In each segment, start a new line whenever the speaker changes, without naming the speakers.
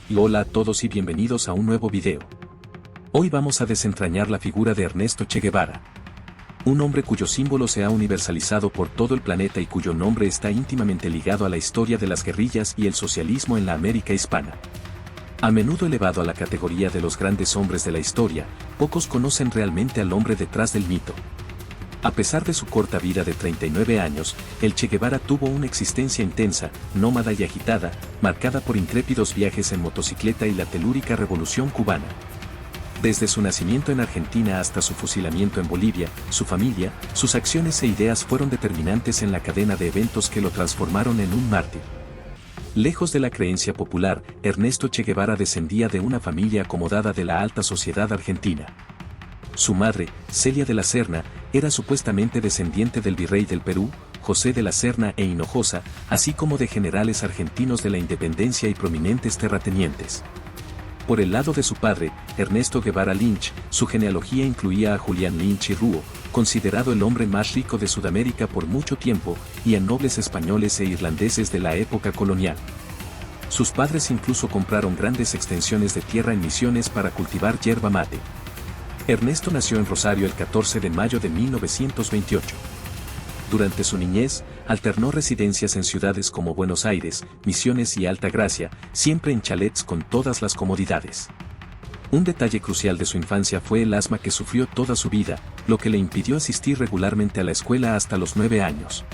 Y hola a todos y bienvenidos a un nuevo video. Hoy vamos a desentrañar la figura de Ernesto Che Guevara. Un hombre cuyo símbolo se ha universalizado por todo el planeta y cuyo nombre está íntimamente ligado a la historia de las guerrillas y el socialismo en la América hispana. A menudo elevado a la categoría de los grandes hombres de la historia, pocos conocen realmente al hombre detrás del mito. A pesar de su corta vida de 39 años, el Che Guevara tuvo una existencia intensa, nómada y agitada, marcada por intrépidos viajes en motocicleta y la telúrica revolución cubana. Desde su nacimiento en Argentina hasta su fusilamiento en Bolivia, su familia, sus acciones e ideas fueron determinantes en la cadena de eventos que lo transformaron en un mártir. Lejos de la creencia popular, Ernesto Che Guevara descendía de una familia acomodada de la alta sociedad argentina. Su madre, Celia de la Serna, era supuestamente descendiente del virrey del Perú, José de la Serna e Hinojosa, así como de generales argentinos de la independencia y prominentes terratenientes. Por el lado de su padre, Ernesto Guevara Lynch, su genealogía incluía a Julián Lynch y Rúo, considerado el hombre más rico de Sudamérica por mucho tiempo, y a nobles españoles e irlandeses de la época colonial. Sus padres incluso compraron grandes extensiones de tierra en Misiones para cultivar yerba mate. Ernesto nació en Rosario el 14 de mayo de 1928. Durante su niñez, alternó residencias en ciudades como Buenos Aires, Misiones y Altagracia, siempre en chalets con todas las comodidades. Un detalle crucial de su infancia fue el asma que sufrió toda su vida, lo que le impidió asistir regularmente a la escuela hasta los 9 años.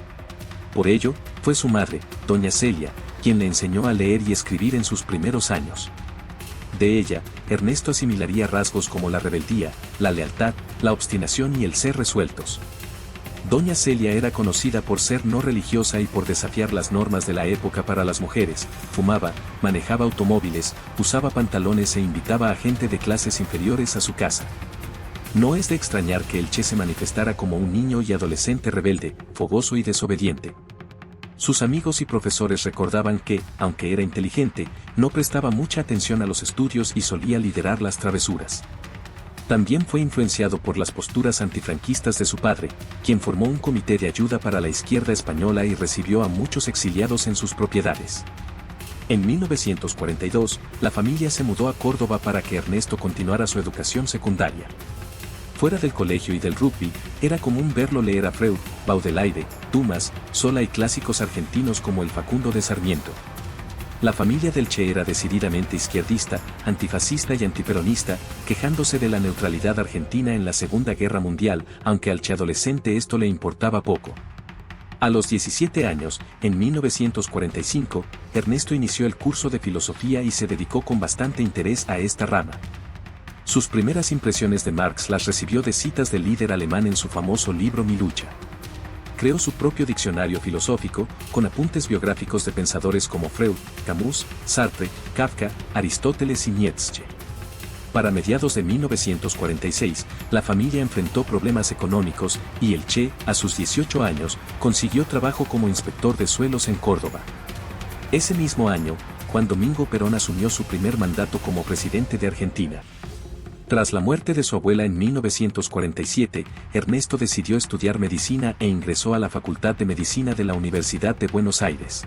Por ello, fue su madre, doña Celia, quien le enseñó a leer y escribir en sus primeros años. De ella, Ernesto asimilaría rasgos como la rebeldía, la lealtad, la obstinación y el ser resueltos. Doña Celia era conocida por ser no religiosa y por desafiar las normas de la época para las mujeres, fumaba, manejaba automóviles, usaba pantalones e invitaba a gente de clases inferiores a su casa. No es de extrañar que el Che se manifestara como un niño y adolescente rebelde, fogoso y desobediente. Sus amigos y profesores recordaban que, aunque era inteligente, no prestaba mucha atención a los estudios y solía liderar las travesuras. También fue influenciado por las posturas antifranquistas de su padre, quien formó un comité de ayuda para la izquierda española y recibió a muchos exiliados en sus propiedades. En 1942, la familia se mudó a Córdoba para que Ernesto continuara su educación secundaria. Fuera del colegio y del rugby, era común verlo leer a Freud, Baudelaire, Dumas, Zola y clásicos argentinos como el Facundo de Sarmiento. La familia del Che era decididamente izquierdista, antifascista y antiperonista, quejándose de la neutralidad argentina en la Segunda Guerra Mundial, aunque al Che adolescente esto le importaba poco. A los 17 años, en 1945, Ernesto inició el curso de filosofía y se dedicó con bastante interés a esta rama. Sus primeras impresiones de Marx las recibió de citas del líder alemán en su famoso libro Mi lucha. Creó su propio diccionario filosófico, con apuntes biográficos de pensadores como Freud, Camus, Sartre, Kafka, Aristóteles y Nietzsche. Para mediados de 1946, la familia enfrentó problemas económicos y el Che, a sus 18 años, consiguió trabajo como inspector de suelos en Córdoba. Ese mismo año, Juan Domingo Perón asumió su primer mandato como presidente de Argentina. Tras la muerte de su abuela en 1947, Ernesto decidió estudiar medicina e ingresó a la Facultad de Medicina de la Universidad de Buenos Aires.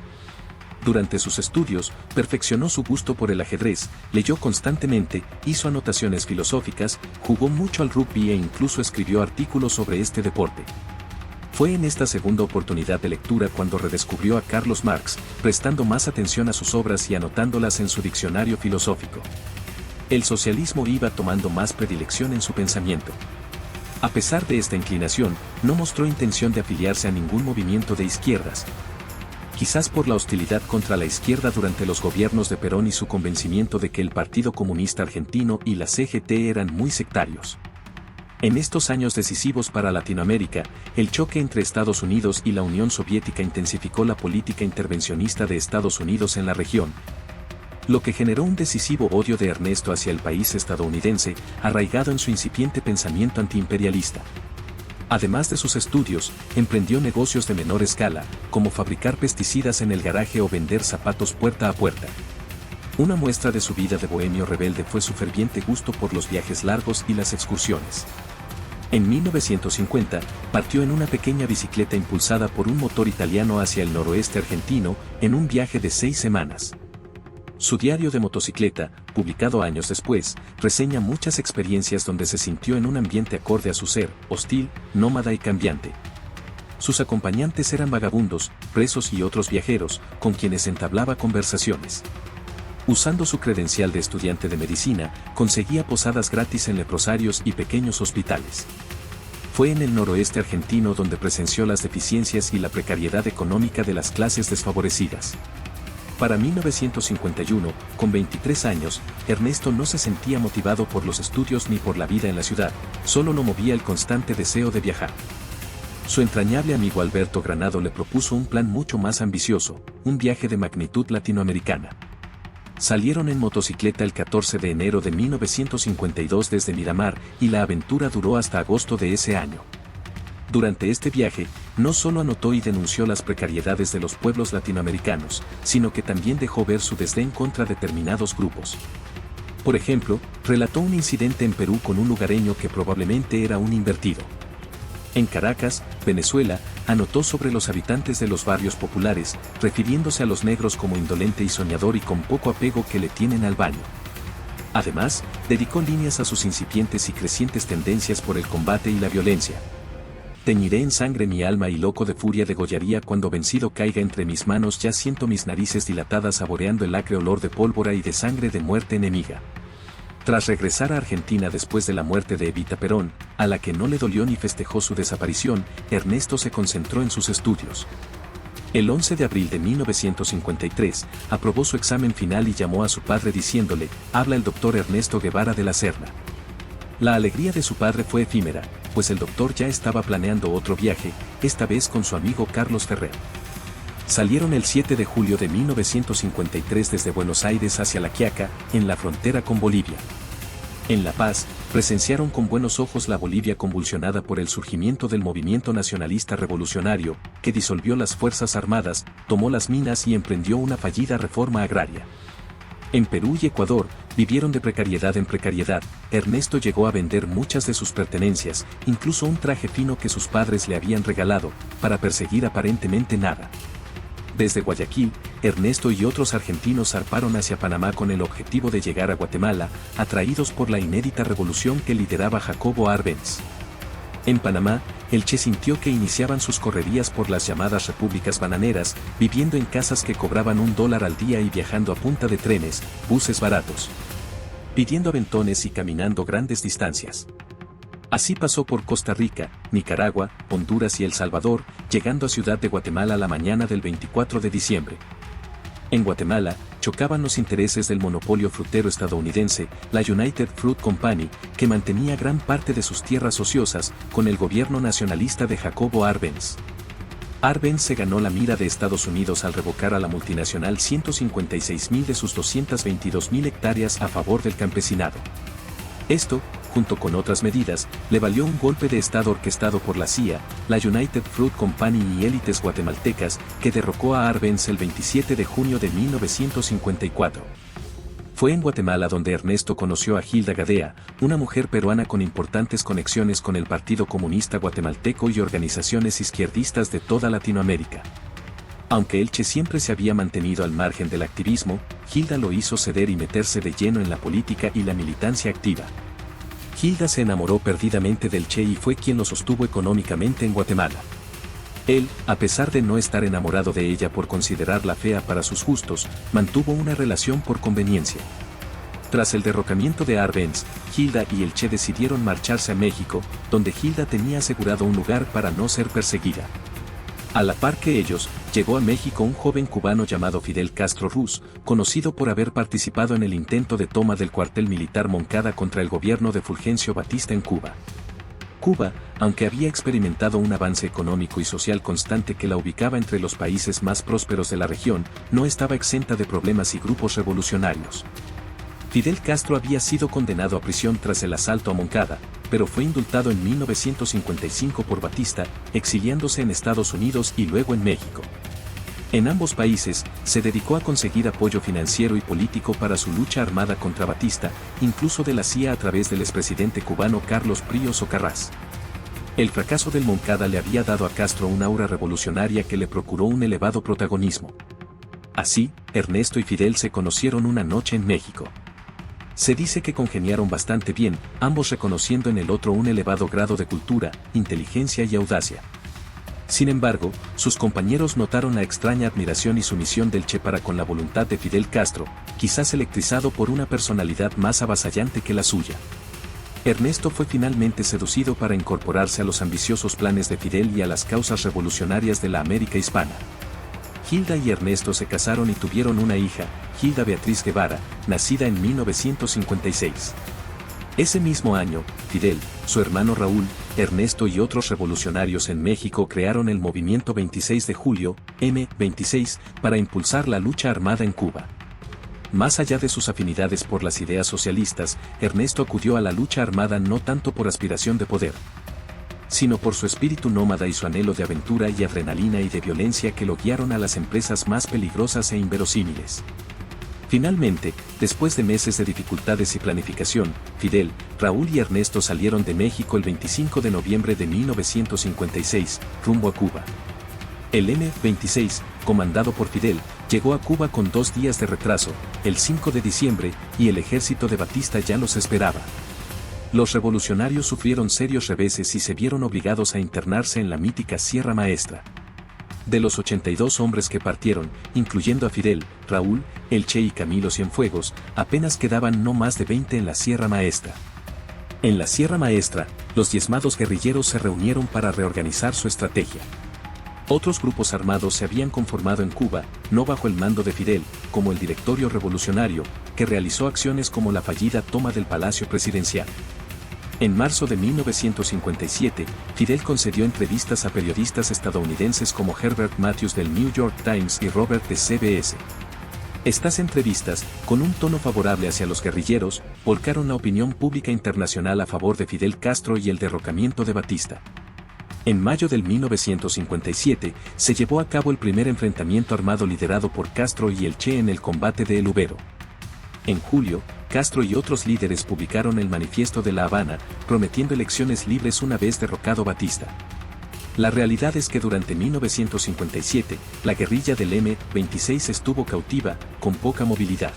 Durante sus estudios, perfeccionó su gusto por el ajedrez, leyó constantemente, hizo anotaciones filosóficas, jugó mucho al rugby e incluso escribió artículos sobre este deporte. Fue en esta segunda oportunidad de lectura cuando redescubrió a Carlos Marx, prestando más atención a sus obras y anotándolas en su diccionario filosófico. El socialismo iba tomando más predilección en su pensamiento. A pesar de esta inclinación, no mostró intención de afiliarse a ningún movimiento de izquierdas. Quizás por la hostilidad contra la izquierda durante los gobiernos de Perón y su convencimiento de que el Partido Comunista Argentino y la CGT eran muy sectarios. En estos años decisivos para Latinoamérica, el choque entre Estados Unidos y la Unión Soviética intensificó la política intervencionista de Estados Unidos en la región, lo que generó un decisivo odio de Ernesto hacia el país estadounidense, arraigado en su incipiente pensamiento antiimperialista. Además de sus estudios, emprendió negocios de menor escala, como fabricar pesticidas en el garaje o vender zapatos puerta a puerta. Una muestra de su vida de bohemio rebelde fue su ferviente gusto por los viajes largos y las excursiones. En 1950, partió en una pequeña bicicleta impulsada por un motor italiano hacia el noroeste argentino, en un viaje de 6 semanas. Su diario de motocicleta, publicado años después, reseña muchas experiencias donde se sintió en un ambiente acorde a su ser, hostil, nómada y cambiante. Sus acompañantes eran vagabundos, presos y otros viajeros, con quienes entablaba conversaciones. Usando su credencial de estudiante de medicina, conseguía posadas gratis en leprosarios y pequeños hospitales. Fue en el noroeste argentino donde presenció las deficiencias y la precariedad económica de las clases desfavorecidas. Para 1951, con 23 años, Ernesto no se sentía motivado por los estudios ni por la vida en la ciudad, solo lo movía el constante deseo de viajar. Su entrañable amigo Alberto Granado le propuso un plan mucho más ambicioso, un viaje de magnitud latinoamericana. Salieron en motocicleta el 14 de enero de 1952 desde Miramar y la aventura duró hasta agosto de ese año. Durante este viaje, no solo anotó y denunció las precariedades de los pueblos latinoamericanos, sino que también dejó ver su desdén contra determinados grupos. Por ejemplo, relató un incidente en Perú con un lugareño que probablemente era un invertido. En Caracas, Venezuela, anotó sobre los habitantes de los barrios populares, refiriéndose a los negros como indolente y soñador y con poco apego que le tienen al baño. Además, dedicó líneas a sus incipientes y crecientes tendencias por el combate y la violencia. Teñiré en sangre mi alma y loco de furia degollaría cuando vencido caiga entre mis manos, ya siento mis narices dilatadas saboreando el acre olor de pólvora y de sangre de muerte enemiga. Tras regresar a Argentina después de la muerte de Evita Perón, a la que no le dolió ni festejó su desaparición, Ernesto se concentró en sus estudios. El 11 de abril de 1953, aprobó su examen final y llamó a su padre diciéndole: «Habla el doctor Ernesto Guevara de la Serna». La alegría de su padre fue efímera, pues el doctor ya estaba planeando otro viaje, esta vez con su amigo Carlos Ferrer. Salieron el 7 de julio de 1953 desde Buenos Aires hacia La Quiaca, en la frontera con Bolivia. En La Paz, presenciaron con buenos ojos la Bolivia convulsionada por el surgimiento del movimiento nacionalista revolucionario, que disolvió las Fuerzas Armadas, tomó las minas y emprendió una fallida reforma agraria. En Perú y Ecuador, vivieron de precariedad en precariedad. Ernesto llegó a vender muchas de sus pertenencias, incluso un traje fino que sus padres le habían regalado, para perseguir aparentemente nada. Desde Guayaquil, Ernesto y otros argentinos zarparon hacia Panamá con el objetivo de llegar a Guatemala, atraídos por la inédita revolución que lideraba Jacobo Arbenz. En Panamá, el Che sintió que iniciaban sus correrías por las llamadas repúblicas bananeras, viviendo en casas que cobraban $1 al día y viajando a punta de trenes, buses baratos, pidiendo aventones y caminando grandes distancias. Así pasó por Costa Rica, Nicaragua, Honduras y El Salvador, llegando a Ciudad de Guatemala la mañana del 24 de diciembre. En Guatemala, chocaban los intereses del monopolio frutero estadounidense, la United Fruit Company, que mantenía gran parte de sus tierras ociosas, con el gobierno nacionalista de Jacobo Arbenz. Arbenz se ganó la mira de Estados Unidos al revocar a la multinacional 156.000 de sus 222.000 hectáreas a favor del campesinado. Esto, junto con otras medidas, le valió un golpe de Estado orquestado por la CIA, la United Fruit Company y élites guatemaltecas, que derrocó a Arbenz el 27 de junio de 1954. Fue en Guatemala donde Ernesto conoció a Gilda Gadea, una mujer peruana con importantes conexiones con el Partido Comunista Guatemalteco y organizaciones izquierdistas de toda Latinoamérica. Aunque el Che siempre se había mantenido al margen del activismo, Gilda lo hizo ceder y meterse de lleno en la política y la militancia activa. Gilda se enamoró perdidamente del Che y fue quien lo sostuvo económicamente en Guatemala. Él, a pesar de no estar enamorado de ella por considerarla fea para sus gustos, mantuvo una relación por conveniencia. Tras el derrocamiento de Arbenz, Gilda y el Che decidieron marcharse a México, donde Gilda tenía asegurado un lugar para no ser perseguida. A la par que ellos, llegó a México un joven cubano llamado Fidel Castro Ruz, conocido por haber participado en el intento de toma del cuartel militar Moncada contra el gobierno de Fulgencio Batista en Cuba. Cuba, aunque había experimentado un avance económico y social constante que la ubicaba entre los países más prósperos de la región, no estaba exenta de problemas y grupos revolucionarios. Fidel Castro había sido condenado a prisión tras el asalto a Moncada, pero fue indultado en 1955 por Batista, exiliándose en Estados Unidos y luego en México. En ambos países, se dedicó a conseguir apoyo financiero y político para su lucha armada contra Batista, incluso de la CIA a través del expresidente cubano Carlos Prío Socarrás. El fracaso del Moncada le había dado a Castro una aura revolucionaria que le procuró un elevado protagonismo. Así, Ernesto y Fidel se conocieron una noche en México. Se dice que congeniaron bastante bien, ambos reconociendo en el otro un elevado grado de cultura, inteligencia y audacia. Sin embargo, sus compañeros notaron la extraña admiración y sumisión del Che para con la voluntad de Fidel Castro, quizás electrizado por una personalidad más avasallante que la suya. Ernesto fue finalmente seducido para incorporarse a los ambiciosos planes de Fidel y a las causas revolucionarias de la América hispana. Hilda y Ernesto se casaron y tuvieron una hija, Hilda Beatriz Guevara, nacida en 1956. Ese mismo año, Fidel, su hermano Raúl, Ernesto y otros revolucionarios en México crearon el Movimiento 26 de Julio, M-26, para impulsar la lucha armada en Cuba. Más allá de sus afinidades por las ideas socialistas, Ernesto acudió a la lucha armada no tanto por aspiración de poder, sino por su espíritu nómada y su anhelo de aventura y adrenalina y de violencia que lo guiaron a las empresas más peligrosas e inverosímiles. Finalmente, después de meses de dificultades y planificación, Fidel, Raúl y Ernesto salieron de México el 25 de noviembre de 1956, rumbo a Cuba. El M-26, comandado por Fidel, llegó a Cuba con 2 días de retraso, el 5 de diciembre, y el ejército de Batista ya los esperaba. Los revolucionarios sufrieron serios reveses y se vieron obligados a internarse en la mítica Sierra Maestra. De los 82 hombres que partieron, incluyendo a Fidel, Raúl, el Che y Camilo Cienfuegos, apenas quedaban no más de 20 en la Sierra Maestra. En la Sierra Maestra, los diezmados guerrilleros se reunieron para reorganizar su estrategia. Otros grupos armados se habían conformado en Cuba, no bajo el mando de Fidel, como el Directorio Revolucionario, que realizó acciones como la fallida toma del Palacio Presidencial. En marzo de 1957, Fidel concedió entrevistas a periodistas estadounidenses como Herbert Matthews del New York Times y Robert de CBS. Estas entrevistas, con un tono favorable hacia los guerrilleros, volcaron la opinión pública internacional a favor de Fidel Castro y el derrocamiento de Batista. En mayo del 1957, se llevó a cabo el primer enfrentamiento armado liderado por Castro y el Che en el combate de El Ubero. En julio, Castro y otros líderes publicaron el Manifiesto de La Habana, prometiendo elecciones libres una vez derrocado Batista. La realidad es que durante 1957, la guerrilla del M-26 estuvo cautiva, con poca movilidad.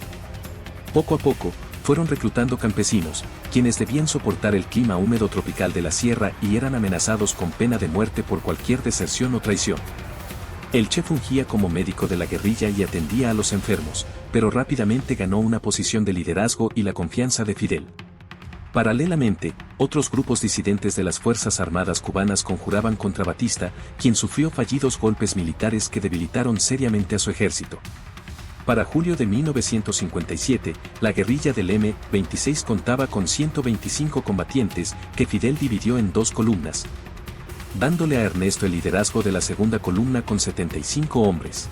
Poco a poco, fueron reclutando campesinos, quienes debían soportar el clima húmedo tropical de la sierra y eran amenazados con pena de muerte por cualquier deserción o traición. El Che fungía como médico de la guerrilla y atendía a los enfermos, pero rápidamente ganó una posición de liderazgo y la confianza de Fidel. Paralelamente, otros grupos disidentes de las Fuerzas Armadas cubanas conjuraban contra Batista, quien sufrió fallidos golpes militares que debilitaron seriamente a su ejército. Para julio de 1957, la guerrilla del M-26 contaba con 125 combatientes, que Fidel dividió en 2 columnas, dándole a Ernesto el liderazgo de la segunda columna con 75 hombres.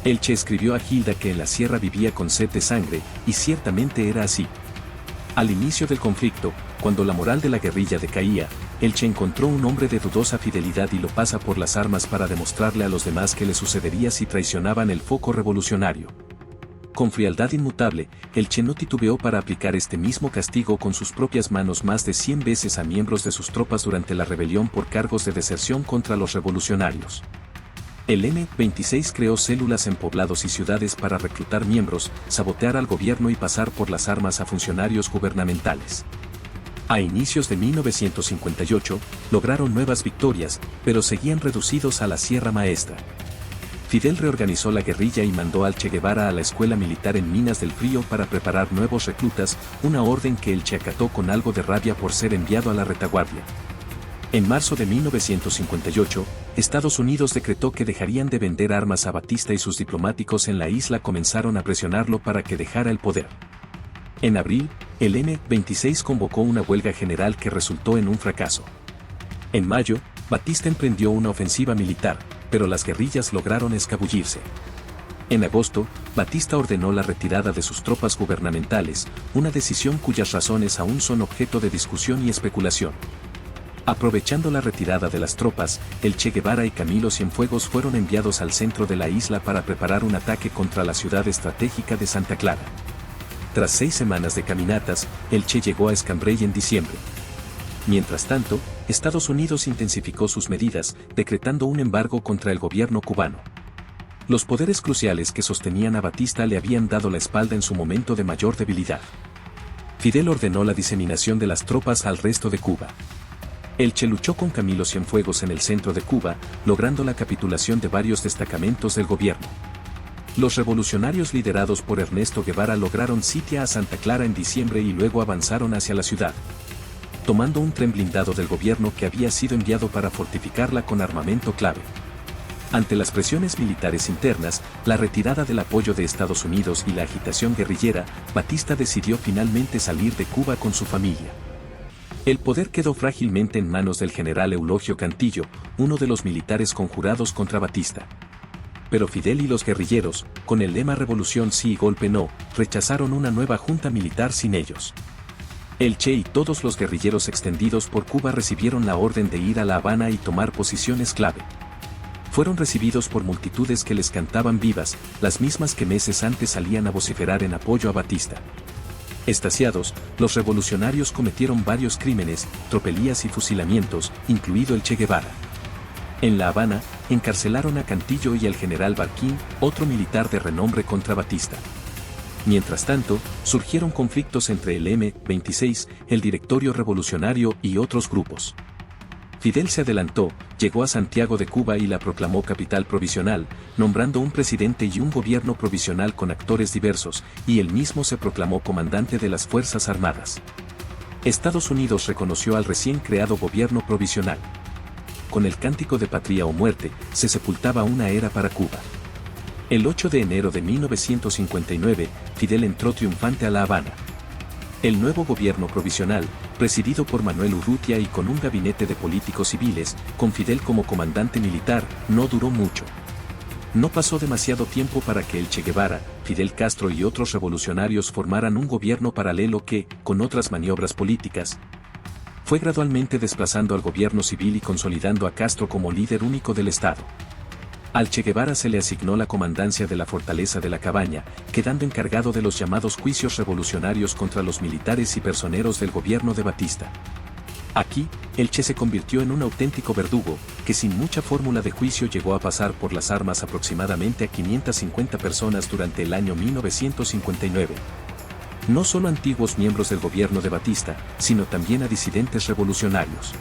El Che escribió a Hilda que en la sierra vivía con sed de sangre, y ciertamente era así. Al inicio del conflicto, cuando la moral de la guerrilla decaía, el Che encontró un hombre de dudosa fidelidad y lo pasa por las armas para demostrarle a los demás qué le sucedería si traicionaban el foco revolucionario. Con frialdad inmutable, el Che no titubeó para aplicar este mismo castigo con sus propias manos más de 100 veces a miembros de sus tropas durante la rebelión por cargos de deserción contra los revolucionarios. El M-26 creó células en poblados y ciudades para reclutar miembros, sabotear al gobierno y pasar por las armas a funcionarios gubernamentales. A inicios de 1958, lograron nuevas victorias, pero seguían reducidos a la Sierra Maestra. Fidel reorganizó la guerrilla y mandó al Che Guevara a la escuela militar en Minas del Frío para preparar nuevos reclutas, una orden que el Che acató con algo de rabia por ser enviado a la retaguardia. En marzo de 1958, Estados Unidos decretó que dejarían de vender armas a Batista y sus diplomáticos en la isla comenzaron a presionarlo para que dejara el poder. En abril, el M-26 convocó una huelga general que resultó en un fracaso. En mayo, Batista emprendió una ofensiva militar, pero las guerrillas lograron escabullirse. En agosto, Batista ordenó la retirada de sus tropas gubernamentales, una decisión cuyas razones aún son objeto de discusión y especulación. Aprovechando la retirada de las tropas, el Che Guevara y Camilo Cienfuegos fueron enviados al centro de la isla para preparar un ataque contra la ciudad estratégica de Santa Clara. Tras 6 semanas de caminatas, el Che llegó a Escambray en diciembre. Mientras tanto, Estados Unidos intensificó sus medidas, decretando un embargo contra el gobierno cubano. Los poderes cruciales que sostenían a Batista le habían dado la espalda en su momento de mayor debilidad. Fidel ordenó la diseminación de las tropas al resto de Cuba. El Che luchó con Camilo Cienfuegos en el centro de Cuba, logrando la capitulación de varios destacamentos del gobierno. Los revolucionarios liderados por Ernesto Guevara lograron sitiar a Santa Clara en diciembre y luego avanzaron hacia la ciudad, tomando un tren blindado del gobierno que había sido enviado para fortificarla con armamento clave. Ante las presiones militares internas, la retirada del apoyo de Estados Unidos y la agitación guerrillera, Batista decidió finalmente salir de Cuba con su familia. El poder quedó frágilmente en manos del general Eulogio Cantillo, uno de los militares conjurados contra Batista. Pero Fidel y los guerrilleros, con el lema Revolución sí y golpe no, rechazaron una nueva junta militar sin ellos. El Che y todos los guerrilleros extendidos por Cuba recibieron la orden de ir a La Habana y tomar posiciones clave. Fueron recibidos por multitudes que les cantaban vivas, las mismas que meses antes salían a vociferar en apoyo a Batista. Extasiados, los revolucionarios cometieron varios crímenes, tropelías y fusilamientos, incluido el Che Guevara. En La Habana, encarcelaron a Cantillo y al general Barquín, otro militar de renombre contra Batista. Mientras tanto, surgieron conflictos entre el M-26, el Directorio Revolucionario y otros grupos. Fidel se adelantó, llegó a Santiago de Cuba y la proclamó capital provisional, nombrando un presidente y un gobierno provisional con actores diversos, y él mismo se proclamó comandante de las Fuerzas Armadas. Estados Unidos reconoció al recién creado gobierno provisional. Con el cántico de patria o muerte, se sepultaba una era para Cuba. El 8 de enero de 1959, Fidel entró triunfante a La Habana. El nuevo gobierno provisional, presidido por Manuel Urrutia y con un gabinete de políticos civiles, con Fidel como comandante militar, no duró mucho. No pasó demasiado tiempo para que el Che Guevara, Fidel Castro y otros revolucionarios formaran un gobierno paralelo que, con otras maniobras políticas, fue gradualmente desplazando al gobierno civil y consolidando a Castro como líder único del Estado. Al Che Guevara se le asignó la comandancia de la fortaleza de la Cabaña, quedando encargado de los llamados juicios revolucionarios contra los militares y personeros del gobierno de Batista. Aquí, el Che se convirtió en un auténtico verdugo, que sin mucha fórmula de juicio llegó a pasar por las armas aproximadamente a 550 personas durante el año 1959. No solo antiguos miembros del gobierno de Batista, sino también a disidentes revolucionarios.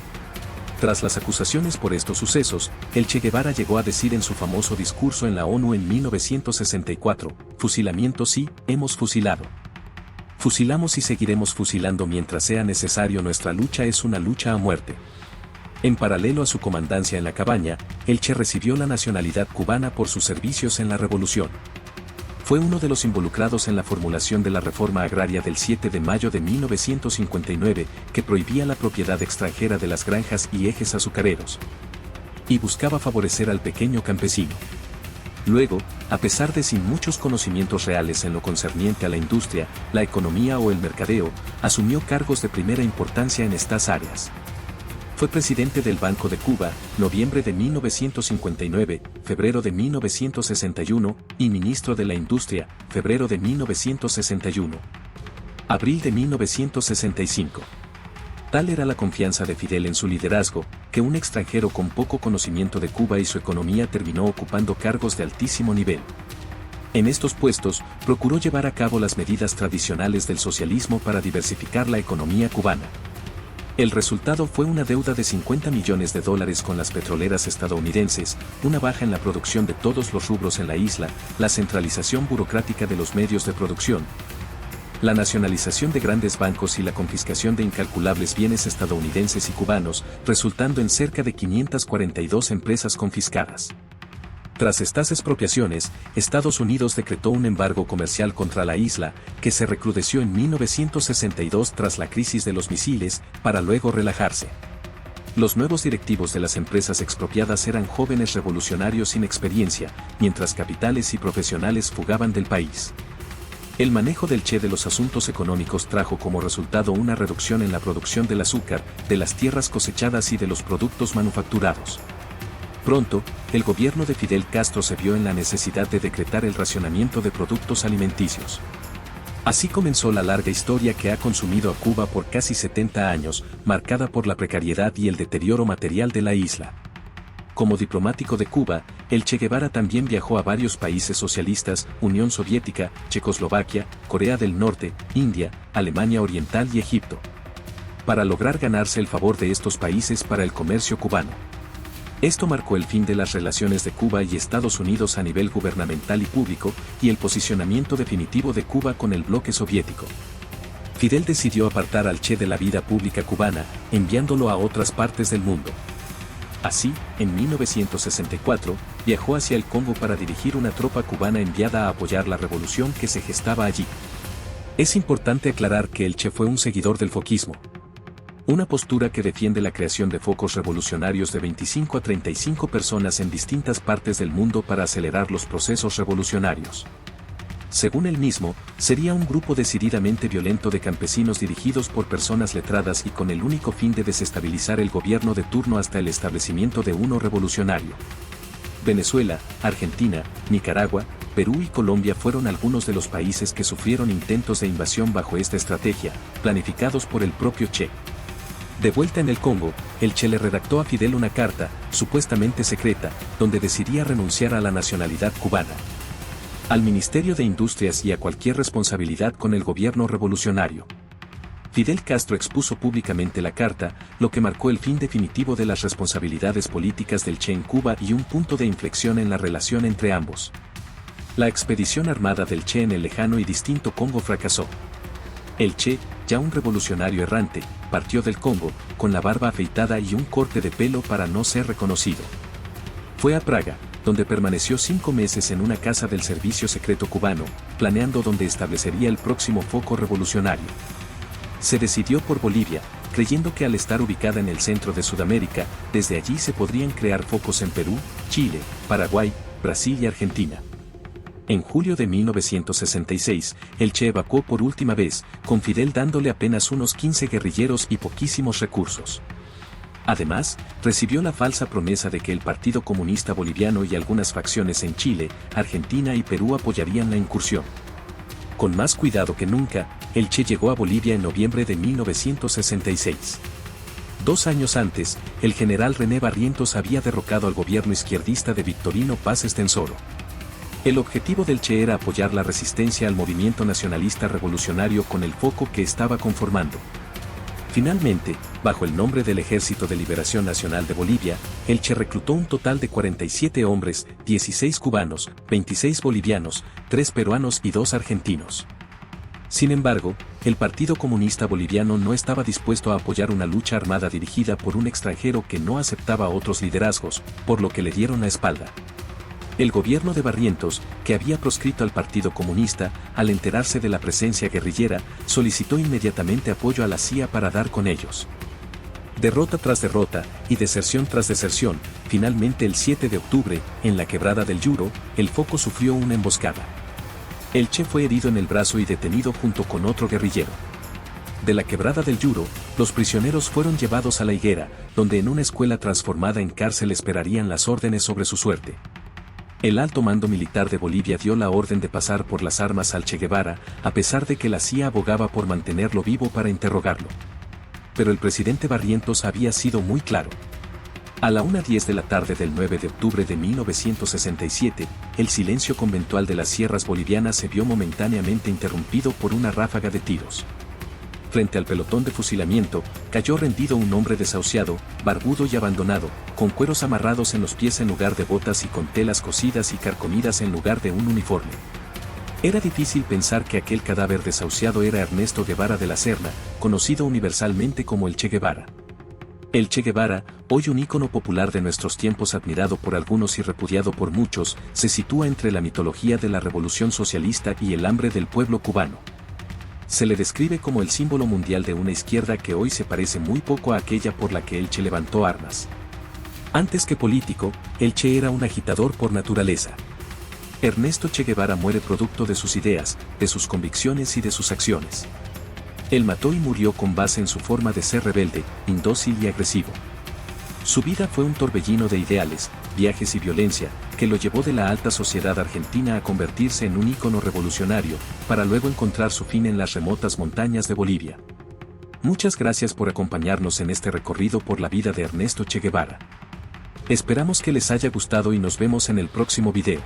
Tras las acusaciones por estos sucesos, el Che Guevara llegó a decir en su famoso discurso en la ONU en 1964, fusilamiento sí, hemos fusilado. Fusilamos y seguiremos fusilando mientras sea necesario, nuestra lucha es una lucha a muerte. En paralelo a su comandancia en la Cabaña, el Che recibió la nacionalidad cubana por sus servicios en la revolución. Fue uno de los involucrados en la formulación de la reforma agraria del 7 de mayo de 1959, que prohibía la propiedad extranjera de las granjas y ejes azucareros, y buscaba favorecer al pequeño campesino. Luego, a pesar de sin muchos conocimientos reales en lo concerniente a la industria, la economía o el mercadeo, asumió cargos de primera importancia en estas áreas. Fue presidente del Banco de Cuba, noviembre de 1959, febrero de 1961, y ministro de la Industria, febrero de 1961. Abril de 1965. Tal era la confianza de Fidel en su liderazgo, que un extranjero con poco conocimiento de Cuba y su economía terminó ocupando cargos de altísimo nivel. En estos puestos, procuró llevar a cabo las medidas tradicionales del socialismo para diversificar la economía cubana. El resultado fue una deuda de $50 millones con las petroleras estadounidenses, una baja en la producción de todos los rubros en la isla, la centralización burocrática de los medios de producción, la nacionalización de grandes bancos y la confiscación de incalculables bienes estadounidenses y cubanos, resultando en cerca de 542 empresas confiscadas. Tras estas expropiaciones, Estados Unidos decretó un embargo comercial contra la isla, que se recrudeció en 1962 tras la crisis de los misiles, para luego relajarse. Los nuevos directivos de las empresas expropiadas eran jóvenes revolucionarios sin experiencia, mientras capitales y profesionales fugaban del país. El manejo del Che de los asuntos económicos trajo como resultado una reducción en la producción del azúcar, de las tierras cosechadas y de los productos manufacturados. Pronto, el gobierno de Fidel Castro se vio en la necesidad de decretar el racionamiento de productos alimenticios. Así comenzó la larga historia que ha consumido a Cuba por casi 70 años, marcada por la precariedad y el deterioro material de la isla. Como diplomático de Cuba, el Che Guevara también viajó a varios países socialistas, Unión Soviética, Checoslovaquia, Corea del Norte, India, Alemania Oriental y Egipto, para lograr ganarse el favor de estos países para el comercio cubano. Esto marcó el fin de las relaciones de Cuba y Estados Unidos a nivel gubernamental y público, y el posicionamiento definitivo de Cuba con el bloque soviético. Fidel decidió apartar al Che de la vida pública cubana, enviándolo a otras partes del mundo. Así, en 1964, viajó hacia el Congo para dirigir una tropa cubana enviada a apoyar la revolución que se gestaba allí. Es importante aclarar que el Che fue un seguidor del foquismo, una postura que defiende la creación de focos revolucionarios de 25 a 35 personas en distintas partes del mundo para acelerar los procesos revolucionarios. Según él mismo, sería un grupo decididamente violento de campesinos dirigidos por personas letradas y con el único fin de desestabilizar el gobierno de turno hasta el establecimiento de uno revolucionario. Venezuela, Argentina, Nicaragua, Perú y Colombia fueron algunos de los países que sufrieron intentos de invasión bajo esta estrategia, planificados por el propio Che. De vuelta en el Congo, el Che le redactó a Fidel una carta, supuestamente secreta, donde decidía renunciar a la nacionalidad cubana, al Ministerio de Industrias y a cualquier responsabilidad con el gobierno revolucionario. Fidel Castro expuso públicamente la carta, lo que marcó el fin definitivo de las responsabilidades políticas del Che en Cuba y un punto de inflexión en la relación entre ambos. La expedición armada del Che en el lejano y distinto Congo fracasó. El Che, ya un revolucionario errante, partió del Congo, con la barba afeitada y un corte de pelo para no ser reconocido. Fue a Praga, donde permaneció 5 meses en una casa del servicio secreto cubano, planeando dónde establecería el próximo foco revolucionario. Se decidió por Bolivia, creyendo que al estar ubicada en el centro de Sudamérica, desde allí se podrían crear focos en Perú, Chile, Paraguay, Brasil y Argentina. En julio de 1966, el Che evacuó por última vez, con Fidel dándole apenas unos 15 guerrilleros y poquísimos recursos. Además, recibió la falsa promesa de que el Partido Comunista Boliviano y algunas facciones en Chile, Argentina y Perú apoyarían la incursión. Con más cuidado que nunca, el Che llegó a Bolivia en noviembre de 1966. 2 años antes, el general René Barrientos había derrocado al gobierno izquierdista de Victorino Paz Estenssoro. El objetivo del Che era apoyar la resistencia al movimiento nacionalista revolucionario con el foco que estaba conformando. Finalmente, bajo el nombre del Ejército de Liberación Nacional de Bolivia, el Che reclutó un total de 47 hombres, 16 cubanos, 26 bolivianos, 3 peruanos y 2 argentinos. Sin embargo, el Partido Comunista Boliviano no estaba dispuesto a apoyar una lucha armada dirigida por un extranjero que no aceptaba otros liderazgos, por lo que le dieron la espalda. El gobierno de Barrientos, que había proscrito al Partido Comunista, al enterarse de la presencia guerrillera, solicitó inmediatamente apoyo a la CIA para dar con ellos. Derrota tras derrota, y deserción tras deserción, finalmente el 7 de octubre, en la quebrada del Yuro, el foco sufrió una emboscada. El Che fue herido en el brazo y detenido junto con otro guerrillero. De la quebrada del Yuro, los prisioneros fueron llevados a La Higuera, donde en una escuela transformada en cárcel esperarían las órdenes sobre su suerte. El alto mando militar de Bolivia dio la orden de pasar por las armas al Che Guevara, a pesar de que la CIA abogaba por mantenerlo vivo para interrogarlo. Pero el presidente Barrientos había sido muy claro. A la 1:10 de la tarde del 9 de octubre de 1967, el silencio conventual de las sierras bolivianas se vio momentáneamente interrumpido por una ráfaga de tiros. Frente al pelotón de fusilamiento, cayó rendido un hombre desahuciado, barbudo y abandonado, con cueros amarrados en los pies en lugar de botas y con telas cosidas y carcomidas en lugar de un uniforme. Era difícil pensar que aquel cadáver desahuciado era Ernesto Guevara de la Serna, conocido universalmente como el Che Guevara. El Che Guevara, hoy un ícono popular de nuestros tiempos admirado por algunos y repudiado por muchos, se sitúa entre la mitología de la revolución socialista y el hambre del pueblo cubano. Se le describe como el símbolo mundial de una izquierda que hoy se parece muy poco a aquella por la que el Che levantó armas. Antes que político, el Che era un agitador por naturaleza. Ernesto Che Guevara muere producto de sus ideas, de sus convicciones y de sus acciones. Él mató y murió con base en su forma de ser rebelde, indócil y agresivo. Su vida fue un torbellino de ideales, viajes y violencia, que lo llevó de la alta sociedad argentina a convertirse en un ícono revolucionario, para luego encontrar su fin en las remotas montañas de Bolivia. Muchas gracias por acompañarnos en este recorrido por la vida de Ernesto Che Guevara. Esperamos que les haya gustado y nos vemos en el próximo video.